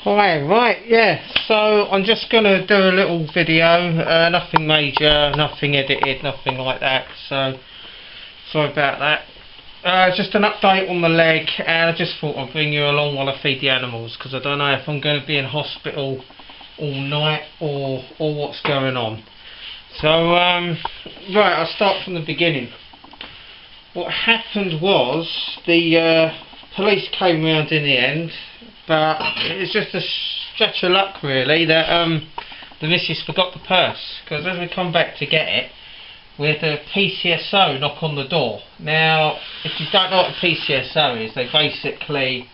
Hi, right, yeah, so I'm just going to do a little video, nothing major, nothing edited, nothing like that, so sorry about that. Just an update on the leg, and I just thought I'd bring you along while I feed the animals, because I don't know if I'm going to be in hospital all night or what's going on. So, right, I'll start from the beginning. What happened was, the police came round in the end, but it's just a stretch of luck really that the missus forgot the purse, because as we come back to get it, we had a PCSO knock on the door. Now, if you don't know what a PCSO is, they basically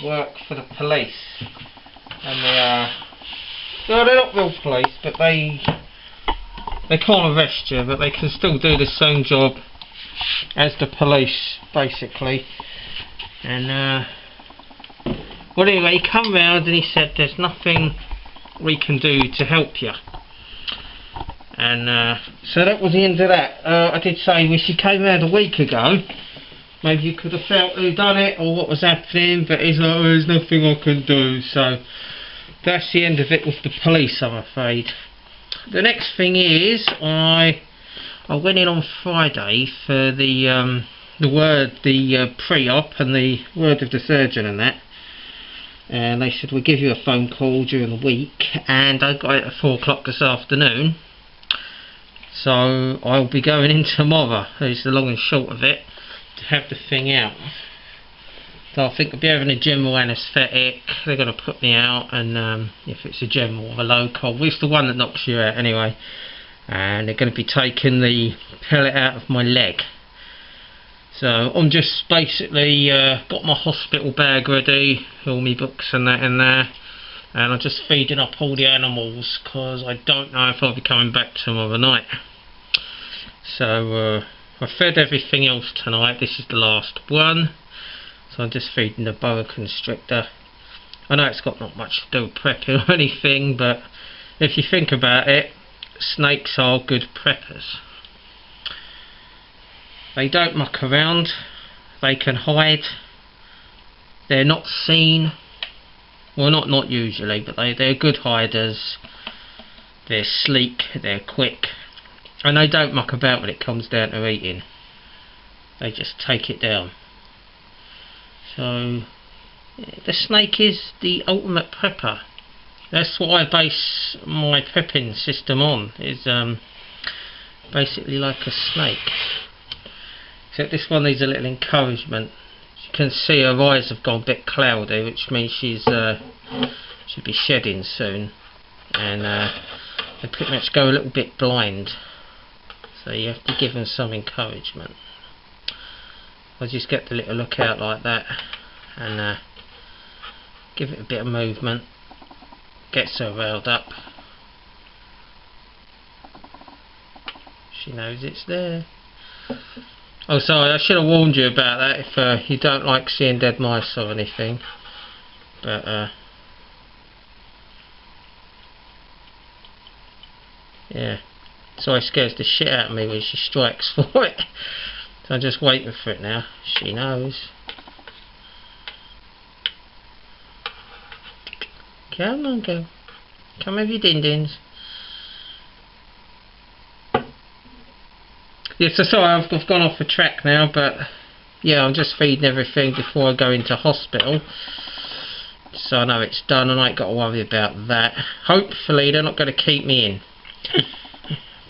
work for the police, and they're not real police, but they can't arrest you, but they can still do the same job as the police, basically. And well, anyway, he come round and he said there's nothing we can do to help you. And so that was the end of that. I did say, if you came round a week ago, maybe you could have felt who done it or what was happening, but he's like, oh, there's nothing I can do. So that's the end of it with the police, I'm afraid. The next thing is, I went in on Friday for the pre-op and the word of the surgeon and that, and they said we'll give you a phone call during the week, and I got it at 4 o'clock this afternoon, so I'll be going in tomorrow, is the long and short of it, to have the thing out. So I think I'll be having a general anaesthetic. They're going to put me out, and if it's a general or a local, it's the one that knocks you out anyway, and they're going to be taking the pellet out of my leg. So I'm just basically got my hospital bag ready, all my books and that in there, and I'm just feeding up all the animals because I don't know if I'll be coming back tomorrow night. So I fed everything else tonight. This is the last one, so I'm just feeding the boa constrictor. I know it's got not much to do with prepping or anything, but if you think about it, snakes are good preppers. They don't muck around, they can hide, they're not seen, well not usually, but they're good hiders, they're sleek, they're quick, and they don't muck about when it comes down to eating, they just take it down. So the snake is the ultimate prepper. That's what I base my prepping system on, is basically like a snake. Except this one needs a little encouragement. As you can see, her eyes have gone a bit cloudy, which means she's should be shedding soon, and they pretty much go a little bit blind. So you have to give them some encouragement. I just get the little look out like that, and give it a bit of movement. Gets her riled up. She knows it's there. Oh, sorry, I should have warned you about that if you don't like seeing dead mice or anything. But, yeah. So it scares the shit out of me when she strikes for it. So I'm just waiting for it now. She knows. Come on, girl. Come have your din-dins. Yeah, so sorry, I've gone off the track now, but yeah, I'm just feeding everything before I go into hospital, so I know it's done and I ain't got to worry about that. Hopefully they're not going to keep me in,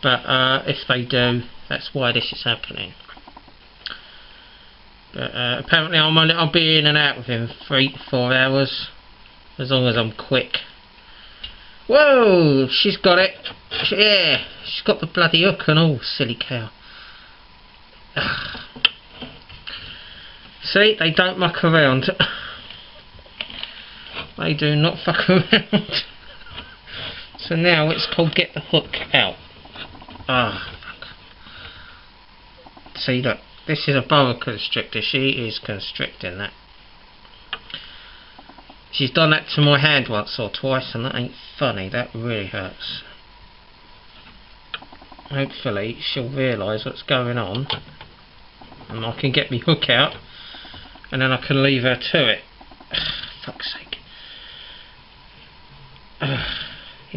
but if they do, that's why this is happening. But apparently I'll be in and out within 3 to 4 hours, as long as I'm quick. Whoa, she's got it. Yeah, she's got the bloody hook and all, silly cow. See, they don't muck around. They do not fuck around. So now it's called get the hook out. Ah, fuck. See, look, this is a boa constrictor. She is constricting that. She's done that to my hand once or twice, and that ain't funny. That really hurts. Hopefully she'll realise what's going on, and I can get my hook out, and then I can leave her to it. Fuck's sake.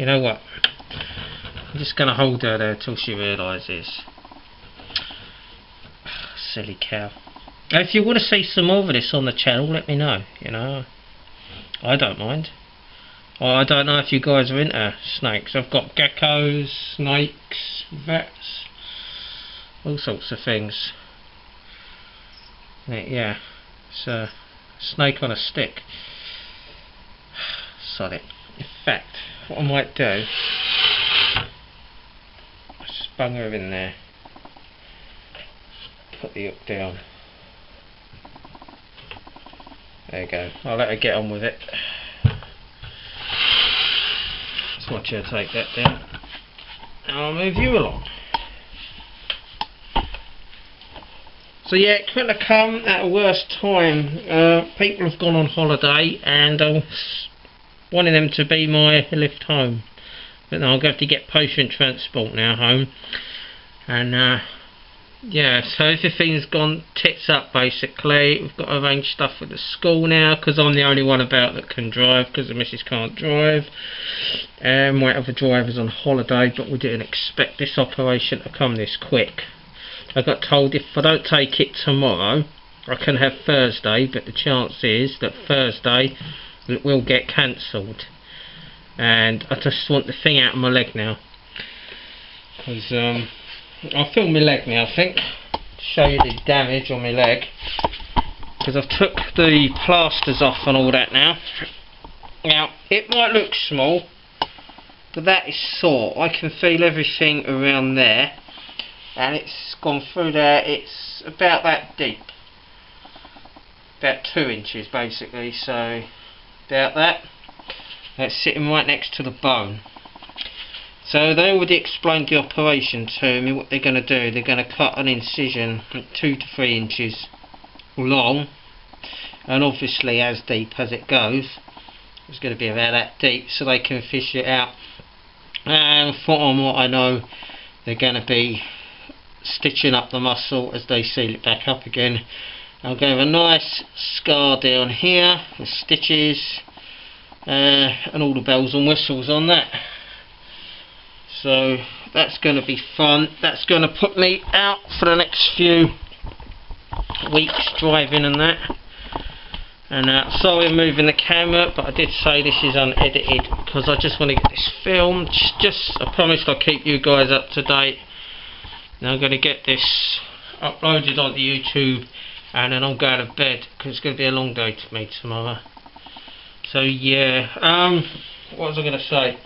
You know what? I'm just going to hold her there till she realises. Silly cow. If you want to see some more of this on the channel, let me know. You know, I don't mind. I don't know if you guys are into snakes. I've got geckos, snakes, rats, all sorts of things. Yeah, it's a snake on a stick. Sod it. In fact, what I might do, just bung her in there. Put the hook down. There you go. I'll let her get on with it. Just watch her take that down. And I'll move you along. So yeah, it couldn't have come at a worse time. People have gone on holiday and I was wanting them to be my lift home. But now I'm going to have to get patient transport now home. And yeah, so everything's gone tits up basically. We've got to arrange stuff with the school now because I'm the only one about that can drive because the missus can't drive. My other driver's on holiday, but we didn't expect this operation to come this quick. I got told if I don't take it tomorrow, I can have Thursday, but the chance is that Thursday it will get cancelled. And I just want the thing out of my leg now. Because I'll film my leg now, I think, to show you the damage on my leg. Because I've took the plasters off and all that now. Now, it might look small, but that is sore. I can feel everything around there. And it's gone through there. It's about that deep. About 2 inches basically, so about that. That's sitting right next to the bone. So they already explained the operation to me, what they're going to do. They're going to cut an incision 2 to 3 inches long, and obviously as deep as it goes. It's going to be about that deep so they can fish it out. And from what I know, they're going to be stitching up the muscle as they seal it back up again. I'll go a nice scar down here with stitches and all the bells and whistles on that. So that's going to be fun. That's going to put me out for the next few weeks driving and that. And sorry I'm moving the camera, but I did say this is unedited because I just want to get this filmed. I promised I'll keep you guys up to date. Now I'm going to get this uploaded onto YouTube and then I'm going to bed because it's going to be a long day to me tomorrow. So yeah, what was I going to say?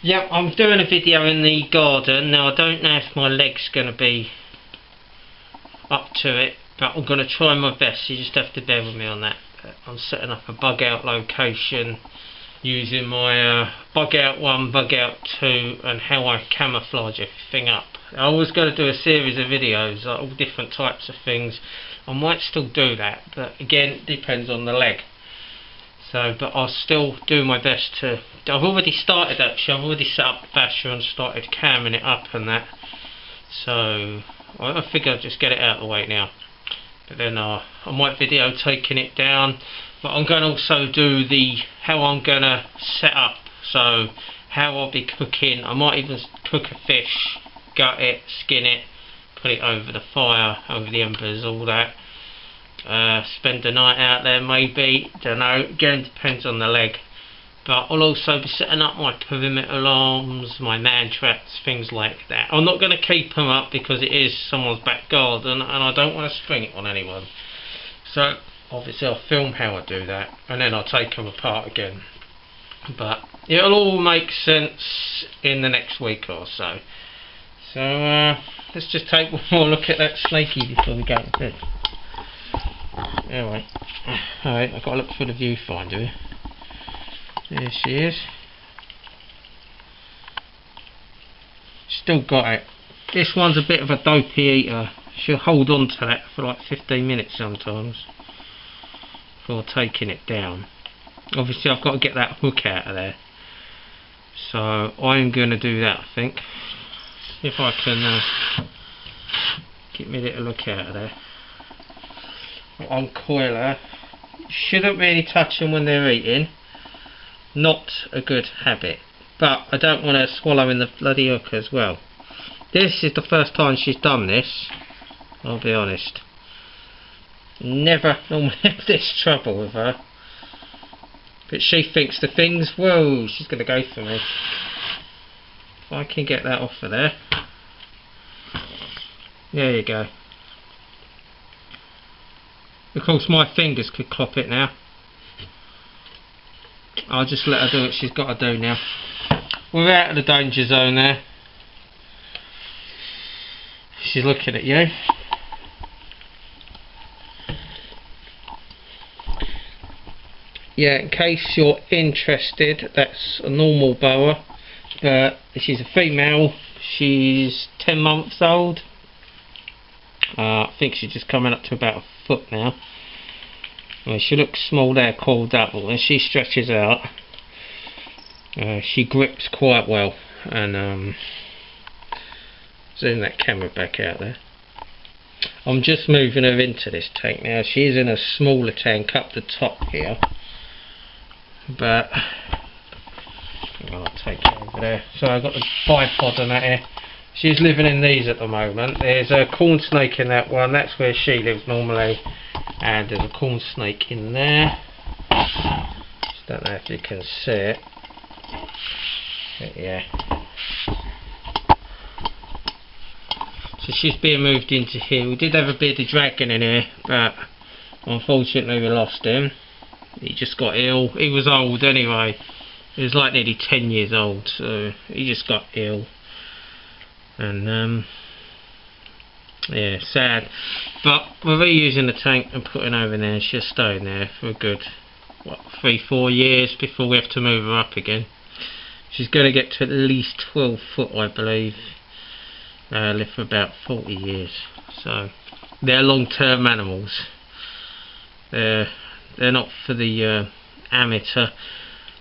Yeah, I'm doing a video in the garden. Now I don't know if my leg's going to be up to it, but I'm going to try my best. You just have to bear with me on that. I'm setting up a bug out location using my bug out 1, bug out 2 and how I camouflage everything up. I was going to do a series of videos, like all different types of things. I might still do that, but again it depends on the leg. So, but I'll still do my best to. I've already started actually. I've already set up the basher and started camming it up and that. So I figure I'll just get it out of the way now. But then I might video taking it down. But I'm going to also do how I'm going to set up. So how I'll be cooking. I might even cook a fish, gut it, skin it, put it over the fire, over the embers, all that. Spend the night out there maybe, don't know, again depends on the leg. But I'll also be setting up my perimeter alarms, my man traps, things like that. I'm not going to keep them up because it is someone's back garden and I don't want to spring it on anyone. So obviously I'll film how I do that and then I'll take them apart again. But it'll all make sense in the next week or so. So let's just take one more look at that snaky before we go to bed. Anyway, alright, I've got to look for the viewfinder here. There she is. Still got it. This one's a bit of a dopey eater. She'll hold on to that for like 15 minutes sometimes before taking it down. Obviously I've got to get that hook out of there. So I'm going to do that, I think. If I can get me a little look out of there. Uncoil her. Shouldn't really touch them when they're eating. Not a good habit. but I don't want her swallowing the bloody hook as well. This is the first time she's done this, I'll be honest. Never normally have this trouble with her. But she thinks the thing's, whoa, she's going to go for me. If I can get that off of there. There you go. Of course my fingers could clop it now. I'll just let her do what she's got to do now. We're out of the danger zone there. She's looking at you. Yeah, in case you're interested, that's a normal boa, but she's a female. She's 10 months old. I think she's just coming up to about a foot now. Well, she looks small there, called up, but when she stretches out, she grips quite well. And zoom that camera back out there. I'm just moving her into this tank now. She is in a smaller tank up the top here. But I'll take it over there. So I've got the bipod and that here. She's living in these at the moment. There's a corn snake in that one. That's where she lives normally. And there's a corn snake in there. Just don't know if you can see it. But yeah. So she's being moved into here. We did have a bearded dragon in here, but unfortunately we lost him. He just got ill. He was old anyway. He was like nearly 10 years old, so he just got ill. And yeah, sad. But we're reusing the tank and putting her in there. She'll stay in there for a good, what, 3-4 years before we have to move her up again. She's going to get to at least 12 foot, I believe. Live for about 40 years. So they're long-term animals. They're not for the amateur.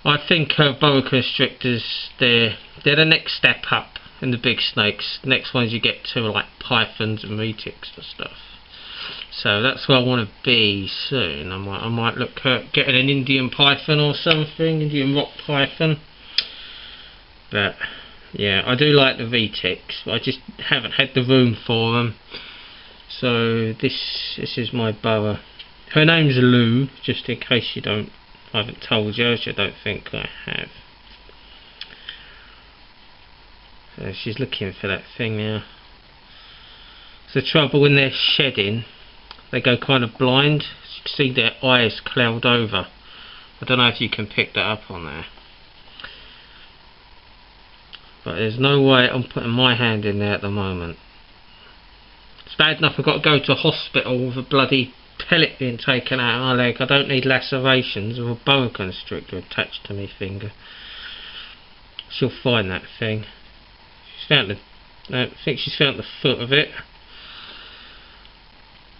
I think boa constrictors, they're the next step up in the big snakes. The next ones you get to are like pythons and retics and stuff. So that's where I want to be soon. I might look at getting an Indian python or something, Indian rock python. But yeah, I do like the retics. I just haven't had the room for them. So this is my boa. Her name's Lou, just in case I haven't told you, which I don't think I have. So she's looking for that thing now. It's the trouble when they're shedding, they go kind of blind. You can see their eyes cloud over. I don't know if you can pick that up on there. But there's no way I'm putting my hand in there at the moment. It's bad enough I've got to go to hospital with a bloody pellet being taken out of my leg. I don't need lacerations with a boa constrictor attached to my finger. She'll find that thing. She's found I think she's found the foot of it.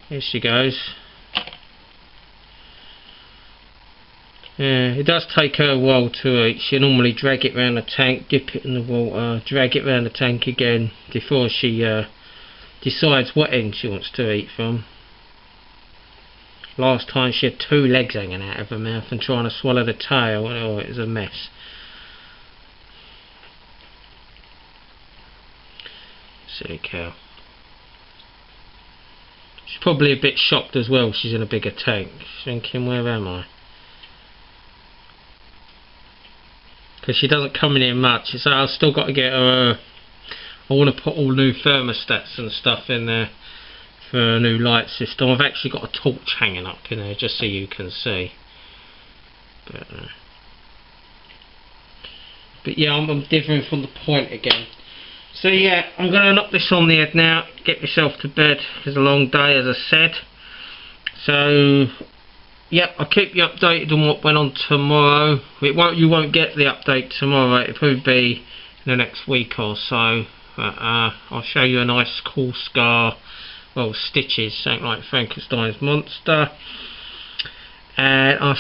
Here she goes. Yeah, it does take her a while to eat. She'll normally drag it around the tank, dip it in the water, drag it around the tank again before she decides what end she wants to eat from. Last time she had 2 legs hanging out of her mouth and trying to swallow the tail. Oh, it was a mess. Silly cow. She's probably a bit shocked as well. She's in a bigger tank. She's thinking, where am I? Because she doesn't come in here much. So I've still got to get her. I want to put all new thermostats and stuff in there for a new light system. I've actually got a torch hanging up in there just so you can see. But yeah, I'm differing from the point again. So yeah, I'm going to knock this on the head now, get myself to bed. It's a long day, as I said. So yep, I'll keep you updated on what went on tomorrow. You won't get the update tomorrow. It'll probably be in the next week or so. But I'll show you a nice cool scar. Well, stitches, something like Frankenstein's monster. And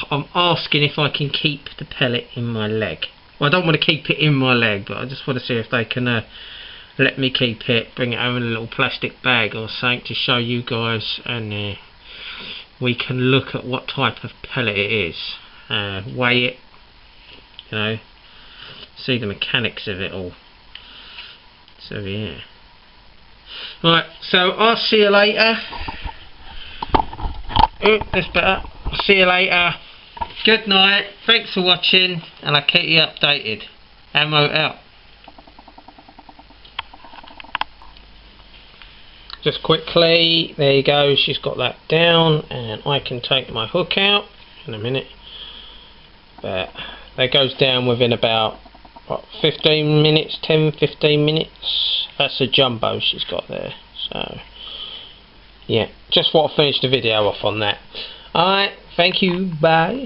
I'm asking if I can keep the pellet in my leg. Well, I don't want to keep it in my leg, but I just want to see if they can let me keep it, bring it home in a little plastic bag or something to show you guys, and we can look at what type of pellet it is, weigh it, you know, see the mechanics of it all. So yeah. Right, so I'll see you later. Oh, that's better. See you later. Good night. Thanks for watching, and I'll keep you updated. Ammo out. Just quickly, there you go, she's got that down, and I can take my hook out in a minute. But that goes down within about, what, 15 minutes, 10-15 minutes. That's a jumbo she's got there. So yeah, just want to finish the video off on that. Alright, thank you, bye.